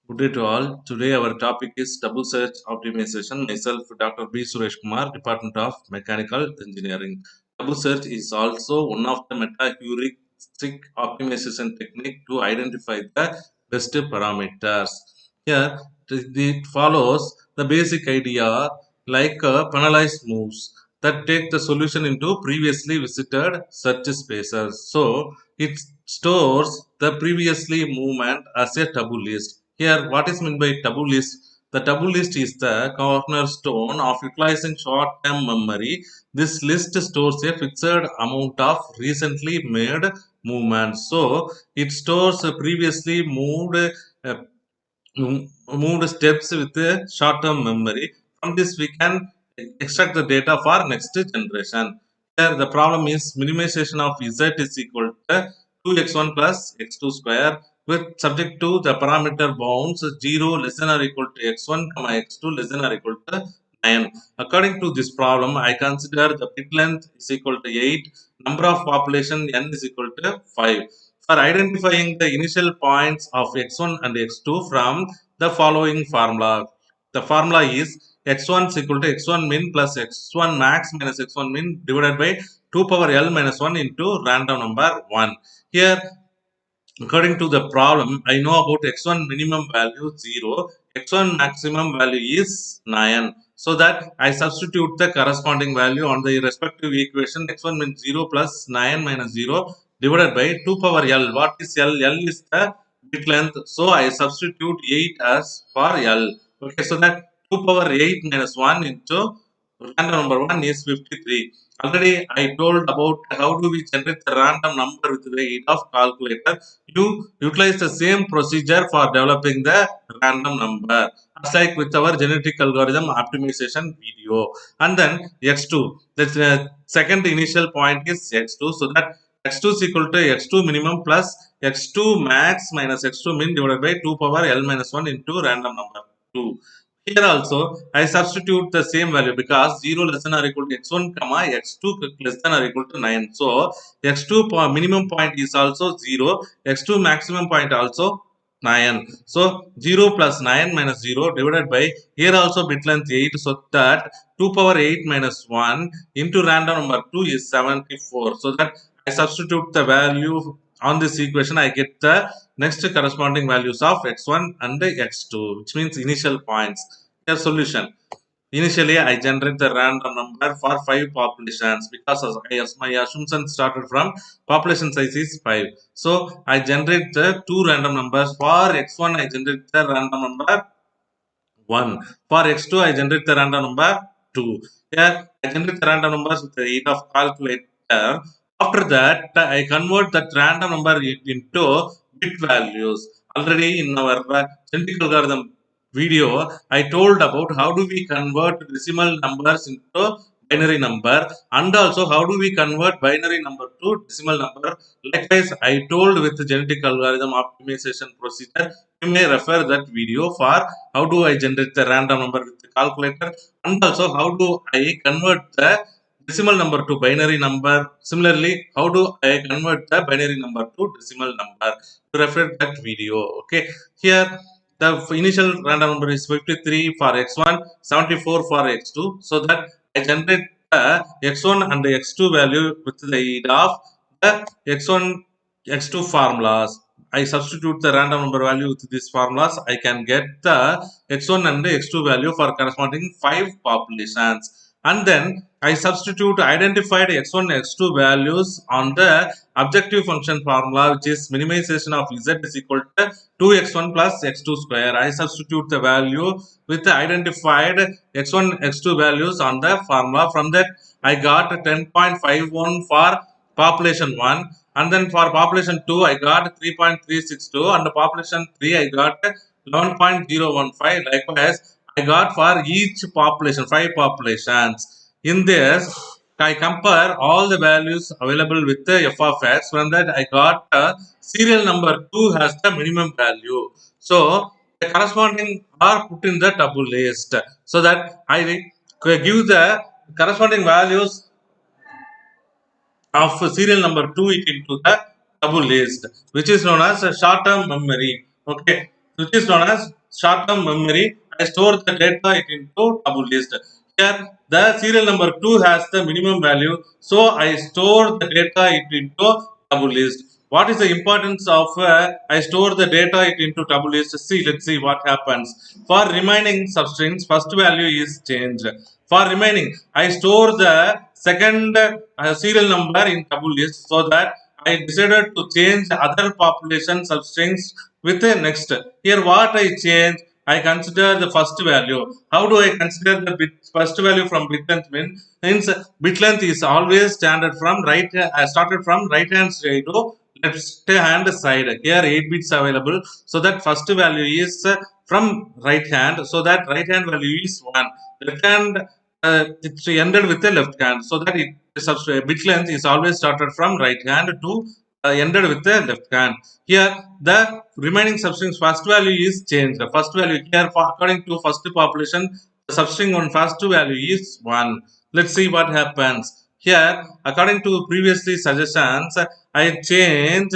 Good day to all. Today our topic is double search optimization. Myself, Dr. B. Suresh Kumar, Department of Mechanical Engineering. Double search is also one of the meta-heuristic optimization technique to identify the best parameters. Here, it follows the basic idea like penalized moves that take the solution into previously visited search spaces. So, it stores the previously movement as a taboo list. Here, what is meant by taboo list? The taboo list is the cornerstone of utilizing short-term memory. This list stores a fixed amount of recently made movements. So, it stores previously uh, moved steps with a short-term memory. From this, we can extract the data for next generation. Here, the problem is minimization of z is equal to 2x1 plus x2 square with subject to the parameter bounds 0 less than or equal to x1 comma x2 less than or equal to 9. According to this problem, I consider the bit length is equal to 8, number of population n is equal to 5. For identifying the initial points of x1 and x2 from the following formula. The formula is x1 is equal to x1 min plus x1 max minus x1 min divided by 2 power l minus 1 into random number 1. Here, according to the problem, I know about x1 minimum value 0, x1 maximum value is 9. So that I substitute the corresponding value on the respective equation. X1 means 0 plus 9 minus 0 divided by 2 power L. What is L? L is the bit length. So I substitute 8 as for L. Okay, so that 2 power 8 minus 1 into random number 1 is 53. Already I told about how do we generate the random number with the aid of calculator. You utilize the same procedure for developing the random number. Just like with our genetic algorithm optimization video. And then x2. The second initial point is x2. So that x2 is equal to x2 minimum plus x2 max minus x2 min divided by 2 power l minus 1 into random number 2. Here also, I substitute the same value because 0 less than or equal to x1, comma x2 less than or equal to 9. So, x2 minimum point is also 0, x2 maximum point also 9. So, 0 plus 9 minus 0 divided by here also bit length 8. So, that 2 power 8 minus 1 into random number 2 is 74. So, that I substitute the value on this equation, I get the next corresponding values of x1 and x2, which means initial points. Here solution. Initially, I generate the random number for 5 populations because as my assumption started from population size is 5. So, I generate the 2 random numbers. For x1, I generate the random number 1. For x2, I generate the random number 2. Here, I generate the random numbers with the aid of calculator. After that, I convert that random number into bit values. Already in our genetic algorithm video, I told about how do we convert decimal numbers into binary number and also how do we convert binary number to decimal number. Likewise, I told with the genetic algorithm optimization procedure. You may refer that video for how do I generate the random number with the calculator and also how do I convert the decimal number to binary number. Similarly, how do I convert the binary number to decimal number? To refer that video. Okay, here the initial random number is 53 for x1, 74 for x2. So that I generate the x1 and the x2 value with the aid of the x1, x2 formulas. I substitute the random number value with these formulas. I can get the x1 and the x2 value for corresponding 5 populations. And then I substitute identified x1 x2 values on the objective function formula, which is minimization of z is equal to 2x1 plus x2 square. I substitute the value with the identified x1 x2 values on the formula. From that I got 10.51 for population 1, and then for population 2 I got 3.362, and the population 3 I got 11.015. Likewise, I got for each population 5 populations. In this, I compare all the values available with the f of x. From that, I got serial number 2 has the minimum value. So, the corresponding are put in the taboo list. So that I give the corresponding values of serial number 2 it into the taboo list, which is known as a short-term memory. Okay. which is known as short-term memory. I store the data it into double list. Here, the serial number 2 has the minimum value, so I store the data it into double list. What is the importance of I store the data it into double list? See, let's see what happens. For remaining substrings, first value is changed. For remaining, I store the second serial number in double list so that I decided to change other population substrings with the next. Here, what I change, I consider the first value. How do I consider the first value from bit length? Means bit length is always standard from right. Started from right hand side to left hand side. Here 8 bits available, so that first value is from right hand. So that right hand value is 1. Left hand it's ended with the left hand, so that bit length is always started from right hand to ended with the left hand. Here the remaining substring first value is changed. The first value here, according to first population, the substring on first value is 1. Let's see what happens. Here, according to previously suggestions, I change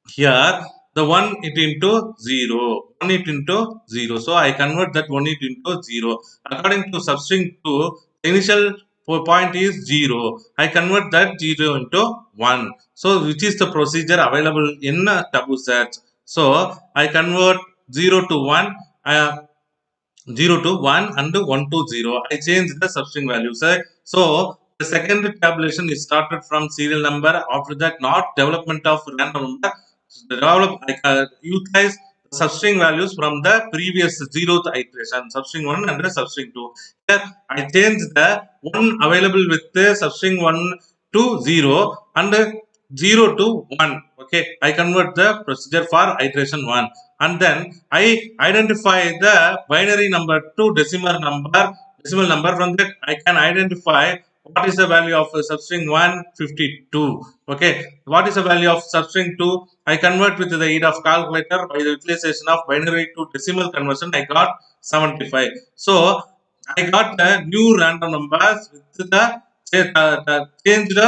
here the 1 it into 0. 1 it into 0. So I convert that 1 it into 0. According to substring 2, the initial point is 0. I convert that 0 into 1. So which is the procedure available in double search. So I convert 0 to 1. 0 to 1 and 1 to 0. I change the substring values. So the second tabulation is started from serial number. After that, not development of random number. I utilize substring values from the previous zeroth iteration, substring 1 and the substring 2. Here I change the 1 available with the substring 1 to 0 and 0 to 1. Okay, I convert the procedure for iteration 1, and then I identify the binary number to decimal number. From that I can identify what is the value of substring 152. Okay, what is the value of substring 2? I convert with the aid of calculator by the utilization of binary to decimal conversion. I got 75. So I got the new random numbers with the changed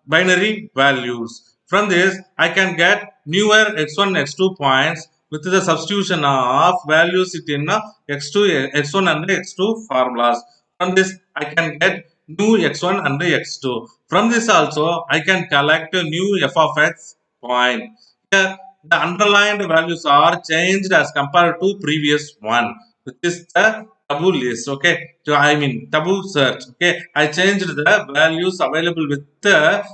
binary values. From this, I can get newer x1, x2 points with the substitution of values in x2, x1 and x2 formulas. From this, I can get new x1 and x2. From this also, I can collect a new f of x point. Here, the underlined values are changed as compared to previous one, which is the taboo list. Okay, so I mean taboo search. Okay, I changed the values available with the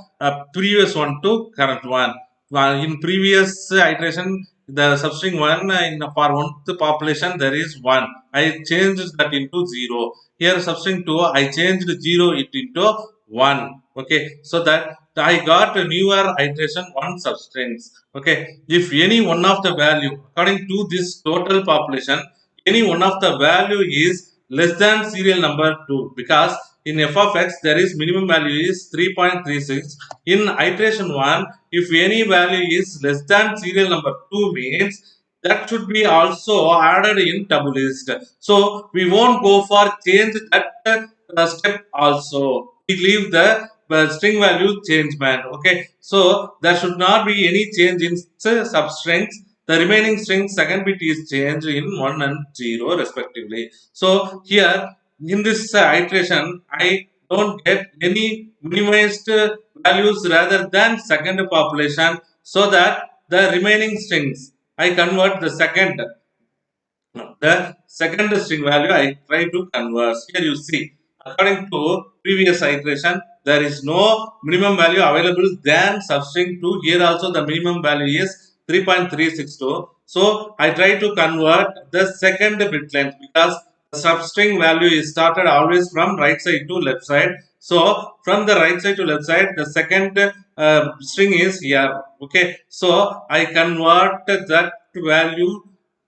previous one to current one. In previous iteration, the substring 1 in for 1th population there is 1. I changed that into 0. Here substring 2, I changed 0 it into 1. Okay, so that I got a newer iteration 1 substrings. Okay, if any one of the value according to this total population, any one of the value is less than serial number 2, because in f of x there is minimum value is 3.36. In iteration 1, if any value is less than serial number 2 means that should be also added in double list. So we won't go for change that step also. We leave the string value change band. Okay, so there should not be any change in substrings. The remaining string second bit is changed in 1 and 0 respectively. So here in this iteration, I don't get any minimized values rather than second population, so that the remaining strings I convert the second string value I try to convert. Here you see, according to previous iteration, there is no minimum value available than substring 2. Here also the minimum value is 3.362. So I try to convert the second bit length, because the substring value is started always from right side to left side. So from the right side to left side, the second string is here. Okay, so I convert that value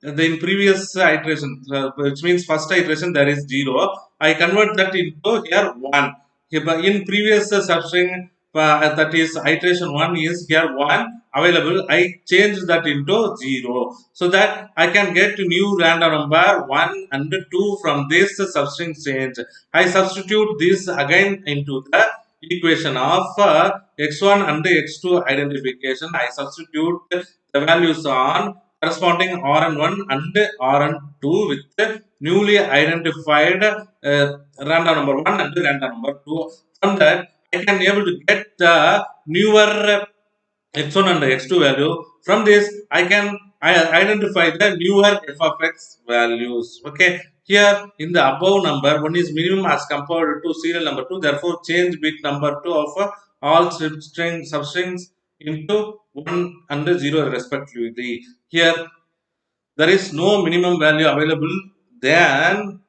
in previous iteration, which means first iteration there is 0. I convert that into here 1. In previous substring, that is iteration 1 is here 1 available. I change that into 0, so that I can get new random number 1 and 2 from this substring change. I substitute this again into the equation of x1 and x2 identification. I substitute the values on corresponding Rn1 and Rn2 with the newly identified random number 1 and random number 2. From that, I can able to get the newer x1 and x2 value. From this, I identify the newer f of x values. Okay, here in the above number, one is minimum as compared to serial number 2. Therefore, change bit number 2 of all substrings into 1 and 0 respectively. Here, there is no minimum value available than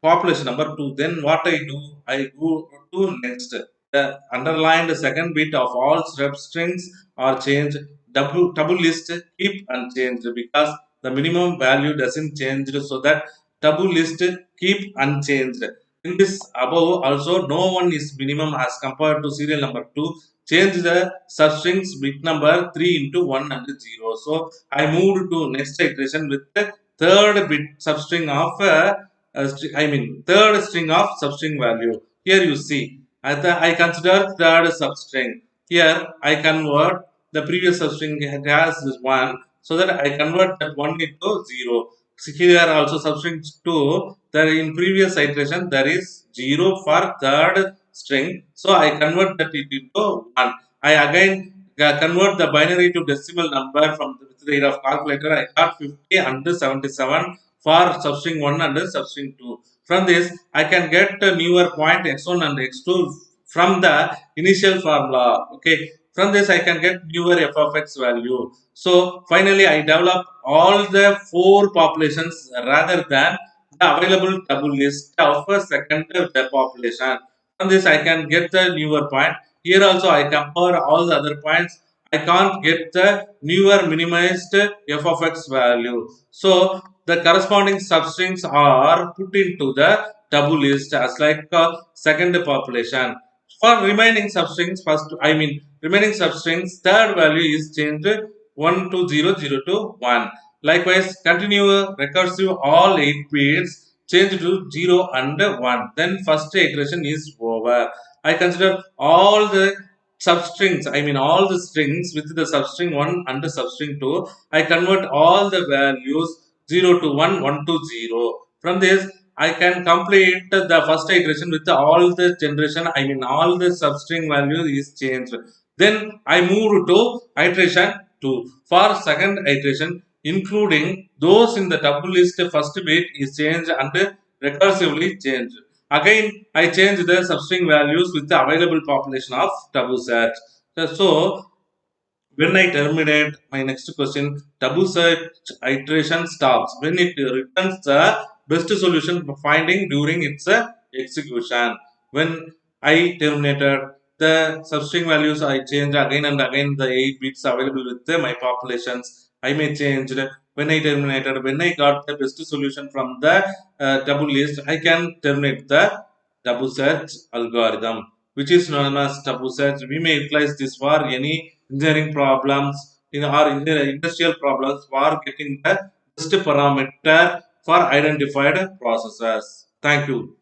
population number 2. Then what I do, I go to next. The underlined second bit of all strings are changed. Double list keep unchanged because the minimum value doesn't change, so that double list keep unchanged. In this above also, no one is minimum as compared to serial number 2. Change the substrings bit number 3 into 1 and 0. So I moved to next iteration with the third bit substring of third string of substring value. Here you see, I consider third substring. Here I convert the previous substring has this 1, so that I convert that 1 into 0. So here also substring 2, there in previous iteration there is 0 for third string, so I convert that it into 1. I again convert the binary to decimal number from the aid of calculator. I got 50 and 77 for substring 1 and substring 2. From this, I can get a newer point x1 and x2 from the initial formula. Okay, from this I can get newer f of x value. So finally, I develop all the 4 populations rather than the available double list of a second population. From this, I can get the newer point. Here also, I compare all the other points. I can't get the newer minimized f of x value. So the corresponding substrings are put into the double list as like second population. For remaining substrings, remaining substrings, third value is changed 1 to 0, 0 to 1. Likewise, continue recursive all 8 bits change to 0 and 1. Then first iteration is over. I consider all the substrings, all the strings with the substring 1 and the substring 2. I convert all the values 0 to 1, 1 to 0. From this, I can complete the first iteration with all the generation, all the substring value is changed. Then I move to iteration 2. For second iteration, including those in the double list, first bit is changed and recursively changed. Again, I change the substring values with the available population of double search. So when I terminate my next question, double search iteration stops when it returns the best solution finding during its execution. When I terminated, the substring values I change again and again the 8 bits available with my populations. I may change when I terminated. When I got the best solution from the double list, I can terminate the double search algorithm, which is known as double search. We may utilize this for any engineering problems in our industrial problems for getting the best parameter for identified processes. Thank you.